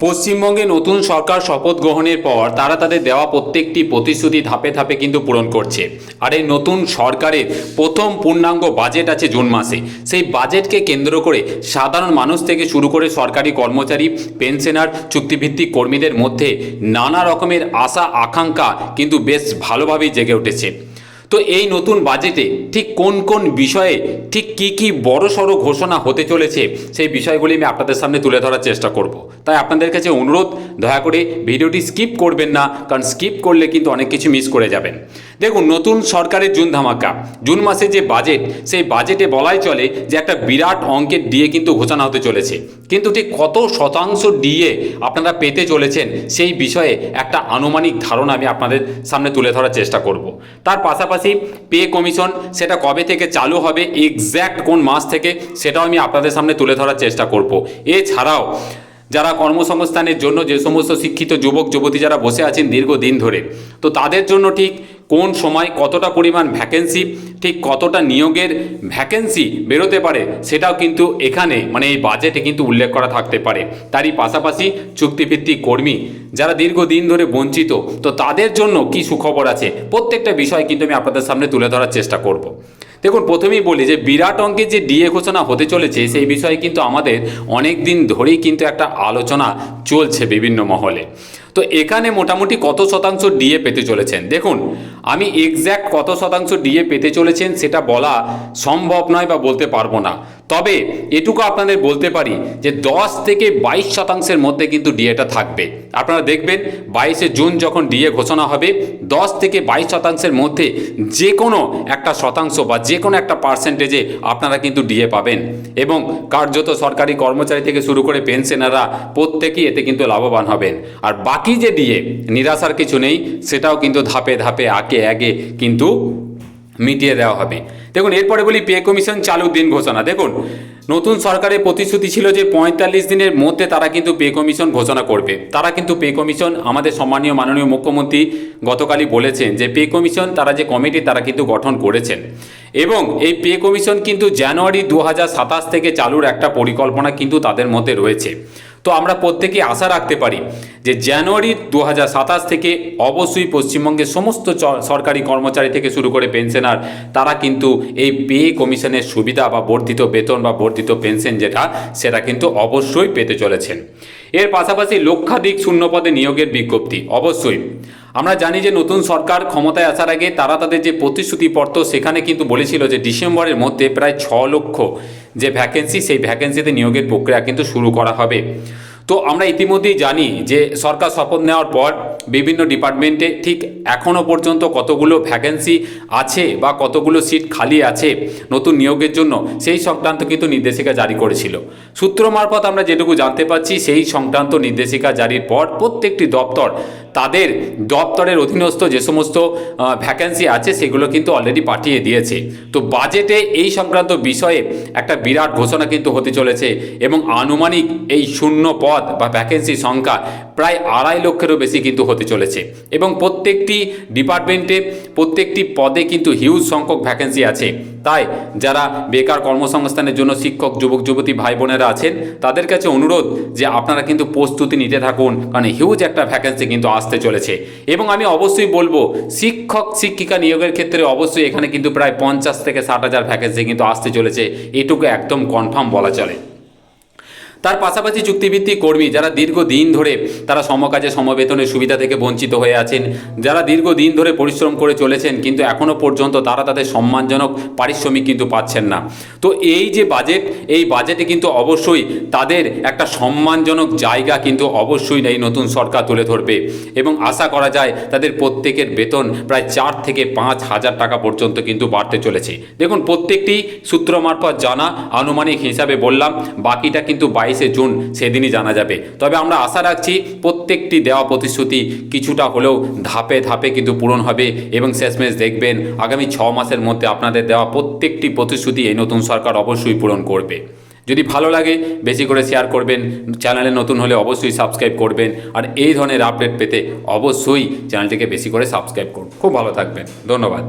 পশ্চিমবঙ্গে নতুন সরকার শপথ গ্রহণের পর তারা তাদের দেওয়া প্রত্যেকটি প্রতিশ্রুতি ধাপে ধাপে কিন্তু পূরণ করছে। আর এই নতুন সরকারের প্রথম পূর্ণাঙ্গ বাজেট আছে জুন মাসে। সেই বাজেটকে কেন্দ্র করে সাধারণ মানুষ থেকে শুরু করে সরকারি কর্মচারী, পেনশনার, চুক্তিভিত্তিক কর্মীদের মধ্যে নানা রকমের আশা আকাঙ্ক্ষা কিন্তু বেশ ভালোভাবেই জেগে উঠেছে। তো এই নতুন বাজেটে ঠিক কোন কোন বিষয়ে ঠিক কি বড়সড় ঘোষণা হতে চলেছে সেই বিষয়গুলি আমি আপনাদের সামনে তুলে ধরার চেষ্টা করব। তাই আপনাদের কাছে অনুরোধ, দয়া করে ভিডিওটি স্কিপ করবেন না, কারণ স্কিপ করলে কিন্তু অনেক কিছু মিস করে যাবেন। দেখুন, নতুন সরকারের জুন ধামাকা, জুন মাসে যে বাজেট, সেই বাজেটে বলাই চলে যে একটা বিরাট অঙ্কের ডিএ কিন্তু ঘোষণা হতে চলেছে। কিন্তু ঠিক কত শতাংশ ডিএ আপনারা পেতে চলেছেন সেই বিষয়ে একটা আনুমানিক ধারণা আমি আপনাদের সামনে তুলে ধরার চেষ্টা করব। তার পাশাপাশি পে কমিশন সেটা কবে থেকে চালু হবে, এক্স্যাক্ট কোন মাস থেকে, সেটাও আমি আপনাদের সামনে তুলে ধরার চেষ্টা করব। এছাড়াও যারা কর্মসংস্থানের জন্য যে সমস্ত শিক্ষিত যুবক যুবতী যারা বসে আছেন দীর্ঘদিন ধরে, তো তাদের জন্য ঠিক কোন সময় কতটা পরিমাণ ভ্যাকেন্সি, ঠিক কতটা নিয়োগের ভ্যাকেন্সি বেরোতে পারে, সেটাও কিন্তু এখানে এই বাজেটে কিন্তু উল্লেখ করা থাকতে পারে। তারই পাশাপাশি চুক্তিভিত্তিক কর্মী যারা দীর্ঘদিন ধরে বঞ্চিত, তো তাদের জন্য কি সুখবর আছে, প্রত্যেকটা বিষয় কিন্তু আমি আপনাদের সামনে তুলে ধরার চেষ্টা করব। দেখুন, প্রথমেই বলি যে বিরাট অঙ্কের যে ডিএ ঘোষণা হতে চলেছে সেই বিষয়ে কিন্তু আমাদের অনেক দিন ধরেই কিন্তু একটা আলোচনা চলছে বিভিন্ন মহলে। তো এখানে মোটামুটি কত শতাংশ ডিএ পেতে চলেছেন, দেখুন আমি এক্স্যাক্ট কত শতাংশ ডিএ পেতে চলেছেন সেটা বলা সম্ভব নয় বা বলতে পারবো না। তবে এটুকু আপনাদের বলতে পারি যে 10 থেকে 22% মধ্যে কিন্তু ডিএটা থাকবে। আপনারা দেখবেন 22শে জুন যখন ডিএ ঘোষণা হবে, 10 থেকে 22% মধ্যে যে কোনো একটা শতাংশ বা যে কোনো একটা পার্সেন্টেজে আপনারা কিন্তু ডিএ পাবেন। এবং কার্যত সরকারি কর্মচারী থেকে শুরু করে পেনশনাররা প্রত্যেকেই এতে কিন্তু লাভবান হবেন। আর বাকি যে ডিএ, নিরাশার কিছু নেই, সেটাও কিন্তু ধাপে ধাপে আগে কিন্তু মিটিয়ে দেওয়া হবে। দেখুন, এরপরে বলি পে কমিশন চালুর দিন ঘোষণা। দেখুন, নতুন সরকারের প্রতিশ্রুতি ছিল যে 45 দিনের মধ্যে তারা কিন্তু পে কমিশন ঘোষণা করবে। তারা কিন্তু পে কমিশন, আমাদের সম্মানীয় মাননীয় মুখ্যমন্ত্রী গতকালই বলেছেন যে পে কমিশন তারা যে কমিটি তারা কিন্তু গঠন করেছেন এবং এই পে কমিশন কিন্তু জানুয়ারি 2027 থেকে চালুর একটা পরিকল্পনা কিন্তু তাদের মধ্যে রয়েছে। তো আমরা প্রত্যেকেই আশা রাখতে পারি যে জানুয়ারি 2027 থেকে অবশ্যই পশ্চিমবঙ্গের সমস্ত সরকারি কর্মচারী থেকে শুরু করে পেনশনার তারা কিন্তু এই পে কমিশনের সুবিধা বা বর্ধিত বেতন বা বর্ধিত পেনশন সেটা কিন্তু অবশ্যই পেতে চলেছেন। এর পাশাপাশি লক্ষাধিক শূন্যপদে নিয়োগের বিজ্ঞপ্তি অবশ্যই। আমরা জানি যে নতুন সরকার ক্ষমতায় আসার আগে তারা তাদের যে প্রতিশ্রুতিপত্র সেখানে কিন্তু বলেছিল যে ডিসেম্বরের মধ্যে প্রায় 6 লক্ষ যে ভ্যাকেন্সি, সেই ভ্যাকেন্সিতে নিয়োগের প্রক্রিয়া কিন্তু শুরু করা হবে। তো আমরা ইতিমধ্যেই জানি যে সরকার শপথ নেওয়ার পর বিভিন্ন ডিপার্টমেন্টে ঠিক এখনও পর্যন্ত কতগুলো ভ্যাকেন্সি আছে বা কতগুলো সিট খালি আছে নতুন নিয়োগের জন্য, সেই সংক্রান্ত কিন্তু নির্দেশিকা জারি করেছিল। সূত্র মারফত আমরা যেটুকু জানতে পারছি, সেই সংক্রান্ত নির্দেশিকা জারির পর প্রত্যেকটি দপ্তর তাদের দপ্তরের অধীনস্থ যে সমস্ত ভ্যাকেন্সি আছে সেগুলো কিন্তু অলরেডি পাঠিয়ে দিয়েছে। তো বাজেটে এই সংক্রান্ত বিষয়ে একটা বিরাট ঘোষণা কিন্তু হতে চলেছে এবং আনুমানিক এই শূন্য পদ বা ভ্যাকেন্সি সংখ্যা প্রায় 2.5 লক্ষেরও বেশি কিন্তু হতে চলেছে এবং প্রত্যেকটি ডিপার্টমেন্টে প্রত্যেকটি পদে কিন্তু হিউজ সংখ্যক ভ্যাকেন্সি আছে। তাই যারা বেকার কর্মসংস্থানের জন্য শিক্ষক যুবক যুবতী ভাই বোনেরা আছেন তাদের কাছে অনুরোধ যে আপনারা কিন্তু প্রস্তুতি নিতে থাকুন, কারণ হিউজ একটা ভ্যাকেন্সি কিন্তু আসতে চলেছে। এবং আমি অবশ্যই বলবো শিক্ষক শিক্ষিকা নিয়োগের ক্ষেত্রে অবশ্যই এখানে কিন্তু প্রায় 50 থেকে 60,000 ভ্যাকেন্সি কিন্তু আসতে চলেছে, এটুকু একদম কনফার্ম বলা চলে। তার পাশাপাশি চুক্তিভিত্তিক কর্মী যারা দীর্ঘদিন ধরে তারা সমকাজে সমবেতনের সুবিধা থেকে বঞ্চিত হয়ে আছেন, যারা দীর্ঘদিন ধরে পরিশ্রম করে চলেছেন কিন্তু এখনও পর্যন্ত তারা তাদের সম্মানজনক পারিশ্রমিক কিন্তু পাচ্ছেন না। তো এই যে বাজেট, এই বাজেটে কিন্তু অবশ্যই তাদের একটা সম্মানজনক জায়গা কিন্তু অবশ্যই এই নতুন সরকার তুলে ধরবে এবং আশা করা যায় তাদের প্রত্যেকের বেতন প্রায় 4 থেকে 5 হাজার টাকা পর্যন্ত কিন্তু বাড়তে চলেছে। দেখুন, প্রত্যেকটি সূত্র মারফত জানা, আনুমানিক হিসাবে বললাম, বাকিটা কিন্তু 22শে জুন সেদিনই জানা যাবে। তবে আমরা আশা রাখছি প্রত্যেকটি দেওয়া প্রতিশ্রুতি কিছুটা হলেও ধাপে ধাপে কিন্তু পূরণ হবে এবং শেষমেশ দেখবেন আগামী 6 মাসের মধ্যে আপনাদের দেওয়া প্রত্যেকটি প্রতিশ্রুতি এই নতুন সরকার অবশ্যই পূরণ করবে। যদি ভালো লাগে বেশি করে শেয়ার করবেন, চ্যানেলে নতুন হলে অবশ্যই সাবস্ক্রাইব করবেন আর এই ধরনের আপডেট পেতে অবশ্যই চ্যানেলটিকে বেশি করে সাবস্ক্রাইব করুন। খুব ভালো থাকবেন, ধন্যবাদ।